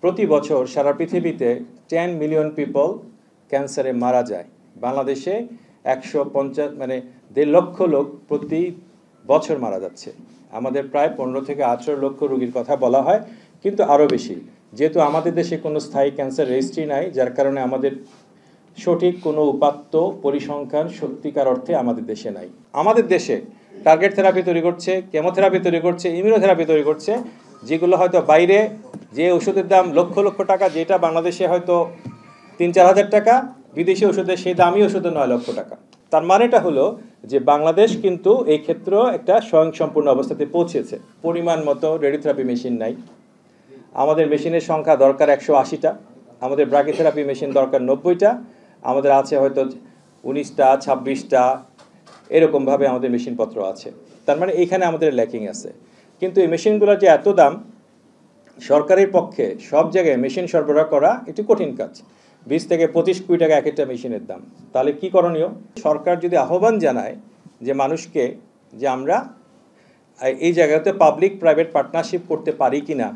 প্রতি বছর সারা পৃথিবীতে 10 মিলিয়ন পিপল ক্যান্সারে মারা যায়। বাংলাদেশে 150 মানে 1.5 লক্ষ লোক প্রতি বছর মারা যাচ্ছে। আমাদের প্রায় 15 থেকে 18 লক্ষ রোগীর কথা বলা হয়, কিন্তু আরও বেশি, যেহেতু আমাদের দেশে কোনো স্থায়ী ক্যান্সার রেজিস্ট্রি নাই, যার কারণে আমাদের সঠিক কোনো উপাত্ত পরিসংখ্যান সত্যিকার অর্থে আমাদের দেশে নাই। আমাদের দেশে টার্গেট থেরাপি তৈরি করছে, কেমোথেরাপি তৈরি করছে, ইমিউনোথেরাপি তৈরি করছে, যেগুলো হয়তো বাইরে যে ওষুধের দাম লক্ষ লক্ষ টাকা, যেটা বাংলাদেশে হয়তো 3-4 হাজার টাকা, বিদেশি ওষুধের সেই দামি ওষুধের 9 লক্ষ টাকা। তার মানেটা হলো যে বাংলাদেশ কিন্তু এই ক্ষেত্রে একটা স্বয়ংসম্পূর্ণ অবস্থাতে পৌঁছেছে। পরিমাণ মতো রেডিওথেরাপি মেশিন নাই, আমাদের মেশিনের সংখ্যা দরকার 180টা, আমাদের ব্রাকিথেরাপি মেশিন দরকার 90টা, আমাদের আছে হয়তো 19টা 26টা, এরকমভাবে আমাদের মেশিনপত্র আছে। তার মানে এইখানে আমাদের ল্যাকিং আছে। কিন্তু এই মেশিনগুলোর যে এত দাম, সরকারের পক্ষে সব জায়গায় মেশিন সরবরাহ করা একটু কঠিন কাজ। 20 থেকে 25 কোটি টাকা এক একটা মেশিনের দাম। তাহলে কি করণীয়? সরকার যদি আহ্বান জানায় যে মানুষকে, যে আমরা এই জায়গাতে পাবলিক প্রাইভেট পার্টনারশিপ করতে পারি কিনা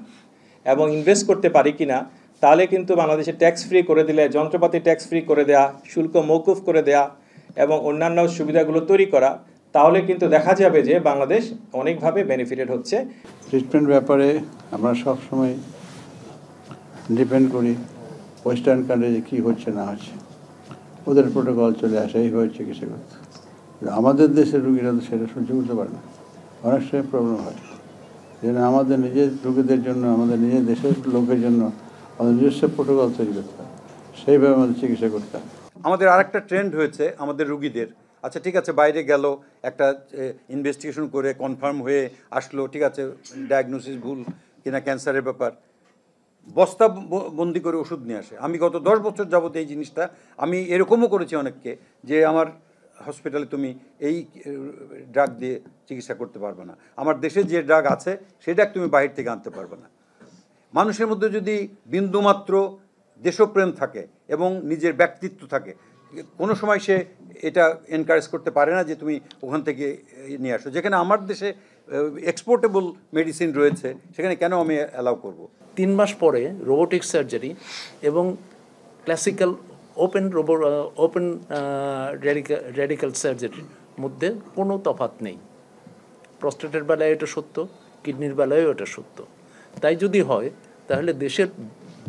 এবং ইনভেস্ট করতে পারি কিনা, তাহলে কিন্তু বাংলাদেশে ট্যাক্স ফ্রি করে দিলে, যন্ত্রপাতি ট্যাক্স ফ্রি করে দেয়া, শুল্ক মৌকুফ করে দেয়া এবং অন্যান্য সুবিধাগুলো তৈরি করা, তাহলে কিন্তু দেখা যাবে যে বাংলাদেশ অনেকভাবে বেনিফিটেড হচ্ছে। ট্রিটমেন্ট ব্যাপারে আমরা সবসময় ডিপেন্ড করি ওয়েস্টার্ন কান্ট্রিতে কী হচ্ছে না হচ্ছে, ওদের প্রোটোকল চলে আসে এইভাবে চিকিৎসা করতে। আমাদের দেশের রুগীরা তো সেটা সহ্য করতে পারে না, অনেক সময় প্রবলেম হয়। যেন আমাদের নিজের রোগীদের জন্য, আমাদের নিজের দেশের লোকের জন্য আমাদের নিজস্ব প্রোটোকল তৈরি করতে হয়, সেইভাবে আমাদের চিকিৎসা করতে হয়। আমাদের আরেকটা ট্রেন্ড হয়েছে আমাদের রুগীদের, আচ্ছা ঠিক আছে বাইরে গেল, একটা ইনভেস্টিগেশন করে কনফার্ম হয়ে আসলো, ঠিক আছে ডায়াগনোসিস ভুল কিনা ক্যান্সারের ব্যাপার, বস্তা বন্দি করে ওষুধ নিয়ে আসে। আমি গত 10 বছর যাবত এই জিনিসটা আমি এরকমও করেছি অনেককে, যে আমার হসপিটালে তুমি এই ড্রাগ দিয়ে চিকিৎসা করতে পারবে না, আমার দেশে যে ড্রাগ আছে সেই ড্রাগ তুমি বাইরে থেকে আনতে পারবে না। মানুষের মধ্যে যদি বিন্দুমাত্র দেশপ্রেম থাকে এবং নিজের ব্যক্তিত্ব থাকে, কোনো সময় সে এটা এনকারেজ করতে পারে না যে তুমি ওখান থেকে নিয়ে আসো। যেখানে আমার দেশে এক্সপোর্টেবল মেডিসিন রয়েছে, সেখানে কেন আমি অ্যালাউ করব? 3 মাস পরে রোবোটিক সার্জারি এবং ক্লাসিক্যাল ওপেন রেডিক্যাল সার্জারির মধ্যে কোনো তফাৎ নেই। প্রস্টেটের বেলায় এটা সত্য, কিডনির বেলায়ও এটা সত্য। তাই যদি হয় তাহলে দেশের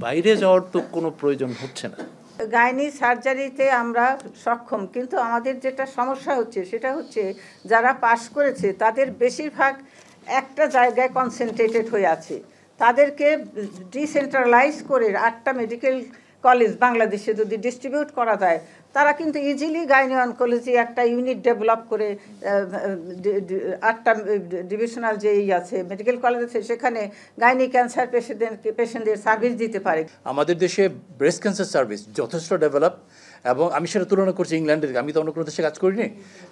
বাইরে যাওয়ার তো কোনো প্রয়োজন হচ্ছে না। গাইনি সার্জারিতে আমরা সক্ষম, কিন্তু আমাদের যেটা সমস্যা হচ্ছে সেটা হচ্ছে যারা পাশ করেছে তাদের বেশিরভাগ একটা জায়গায় কনসেন্ট্রেটেড হয়ে আছে। তাদেরকে ডিসেন্ট্রালাইজ করে 8টা মেডিকেল কলেজ বাংলাদেশে যদি ডিস্ট্রিবিউট করা যায়, তারা কিন্তু ইজিলি গাইনি অনকোলজি একটা ইউনিট ডেভেলপ করে 8টা ডিভিশনাল যেই আছে মেডিকেল কলেজ আছে, সেখানে গাইনি ক্যান্সার পেশেন্টদের সার্ভিস দিতে পারে। আমাদের দেশে ব্রেস্ট ক্যান্সার সার্ভিস যথেষ্ট ডেভেলপ, এবং আমি সেটা তুলনা করছি ইংল্যান্ডের, আমি তো অন্য কোনো দেশে কাজ করিনি,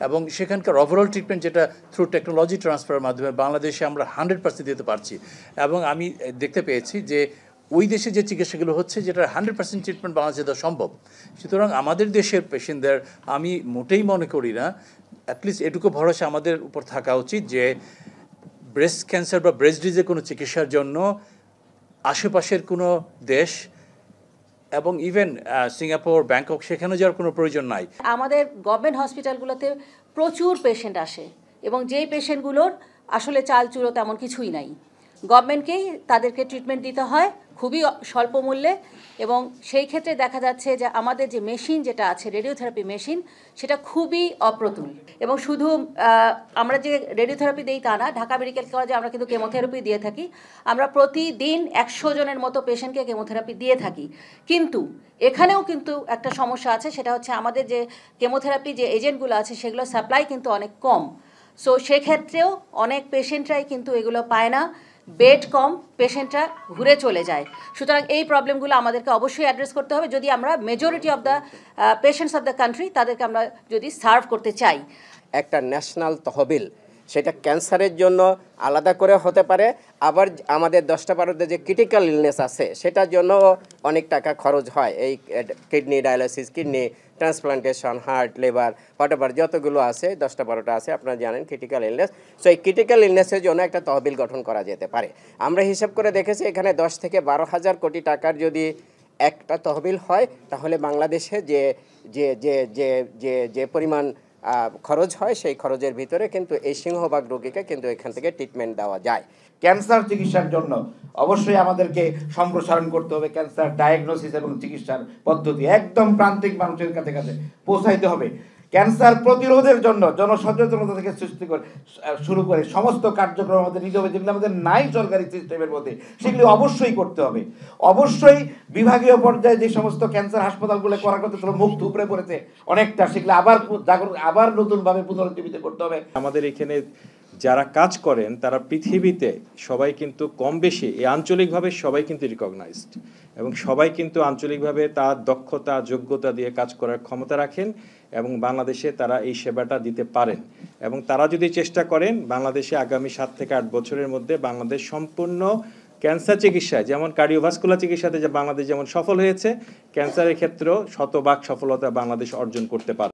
এবং সেখানকার ওভারঅল ট্রিটমেন্ট যেটা থ্রু টেকনোলজি ট্রান্সফারের মাধ্যমে বাংলাদেশে আমরা 100% দিতে পারছি। এবং আমি দেখতে পেয়েছি যে ওই দেশে যে চিকিৎসাগুলো হচ্ছে, যেটা 100% ট্রিটমেন্ট বাংলাদেশে দেওয়া সম্ভব। সুতরাং আমাদের দেশের পেশেন্টদের আমি মোটেই মনে করি না, অ্যাটলিস্ট এটুকু ভরসা আমাদের উপর থাকা উচিত যে ব্রেস্ট ক্যান্সার বা ব্রেস্ট ডিজিজের কোনো চিকিৎসার জন্য আশেপাশের কোনো দেশ এবং ইভেন সিঙ্গাপুর, ব্যাংকক, সেখানে যাওয়ার কোনো প্রয়োজন নাই। আমাদের গভর্নমেন্ট হসপিটালগুলোতে প্রচুর পেশেন্ট আসে, এবং যেই পেশেন্টগুলোর আসলে চালচুলো তেমন কিছুই নাই, গভর্নমেন্টকেই তাদেরকে ট্রিটমেন্ট দিতে হয় খুবই স্বল্প মূল্যে। এবং সেই ক্ষেত্রে দেখা যাচ্ছে যে আমাদের যে মেশিন যেটা আছে, রেডিওথেরাপি মেশিন, সেটা খুবই অপ্রতুল। এবং শুধু আমরা যে রেডিওথেরাপি দিই তা না, ঢাকা মেডিকেল কলেজে আমরা কিন্তু কেমোথেরাপি দিয়ে থাকি। আমরা প্রতিদিন 100 জনের মতো পেশেন্টকে কেমোথেরাপি দিয়ে থাকি। কিন্তু এখানেও কিন্তু একটা সমস্যা আছে, সেটা হচ্ছে আমাদের যে কেমোথেরাপি যে এজেন্টগুলো আছে সেগুলো সাপ্লাই কিন্তু অনেক কম। সো সেক্ষেত্রেও অনেক পেশেন্টরাই কিন্তু এগুলো পায় না, বেড কম, পেশেন্টরা ঘুরে চলে যায়। সুতরাং এই প্রবলেমগুলো আমাদেরকে অবশ্যই অ্যাড্রেস করতে হবে যদি আমরা majority of the patients of the country তাদেরকে আমরা যদি সার্ভ করতে চাই। একটা ন্যাশনাল তহবিল, সেটা ক্যান্সারের জন্য আলাদা করে হতে পারে, আবার আমাদের 10টা-12টা যে ক্রিটিক্যাল ইলনেস আছে সেটার জন্য অনেক টাকা খরচ হয়। এই kidney dialysis, kidney transplantation, heart, liver, whatever যতগুলো আছে 10-12টা আছে আপনারা জানেন ক্রিটিক্যাল ইলনেস। সো এই ক্রিটিক্যাল ইলনেসের জন্য একটা তহবিল গঠন করা যেতে পারে। আমরা হিসাব করে দেখেছি এখানে 10 থেকে 12,000 কোটি টাকার যদি একটা তহবিল হয় তাহলে বাংলাদেশে যে যে যে যে যে যে পরিমাণ খরচ হয় সেই খরচের ভিতরে কিন্তু এই সিংহভাগ রোগীকে কিন্তু এখান থেকে ট্রিটমেন্ট দেওয়া যায়। ক্যান্সার চিকিৎসার জন্য অবশ্যই আমাদেরকে সম্প্রসারণ করতে হবে। ক্যান্সার ডায়াগনোসিস এবং চিকিৎসার পদ্ধতি একদম প্রান্তিক মানুষের কাছে কাছে পৌঁছাইতে হবে। ক্যান্সার প্রতিরোধের জন্য জনসচেতনতা থেকে সৃষ্টি করে শুরু করে সমস্ত কার্যক্রম আমাদের নিতে হবে, যেগুলো আমাদের নাই সরকারি সিস্টেমের মধ্যে, সেগুলি অবশ্যই করতে হবে। অবশ্যই বিভাগীয় পর্যায়ে যে সমস্ত ক্যান্সার হাসপাতালগুলো করার কথা ছিল, মুখ থুবড়ে পড়েছে অনেকটা, সেগুলো আবার নতুনভাবে পুনরুজ্জীবিত করতে হবে। আমাদের এখানে যারা কাজ করেন তারা পৃথিবীতে সবাই কিন্তু কম বেশি এই আঞ্চলিকভাবে সবাই কিন্তু রিকগনাইজড, এবং সবাই কিন্তু আঞ্চলিকভাবে তার দক্ষতা যোগ্যতা দিয়ে কাজ করার ক্ষমতা রাখেন, এবং বাংলাদেশে তারা এই সেবাটা দিতে পারেন। এবং তারা যদি চেষ্টা করেন, বাংলাদেশে আগামী 7 থেকে 8 বছরের মধ্যে বাংলাদেশ সম্পূর্ণ ক্যান্সার চিকিৎসায়, যেমন কার্ডিওভাস্কুলার চিকিৎসাতে যে বাংলাদেশ যেমন সফল হয়েছে, ক্যান্সারের ক্ষেত্রেও শতভাগ সফলতা বাংলাদেশ অর্জন করতে পারে।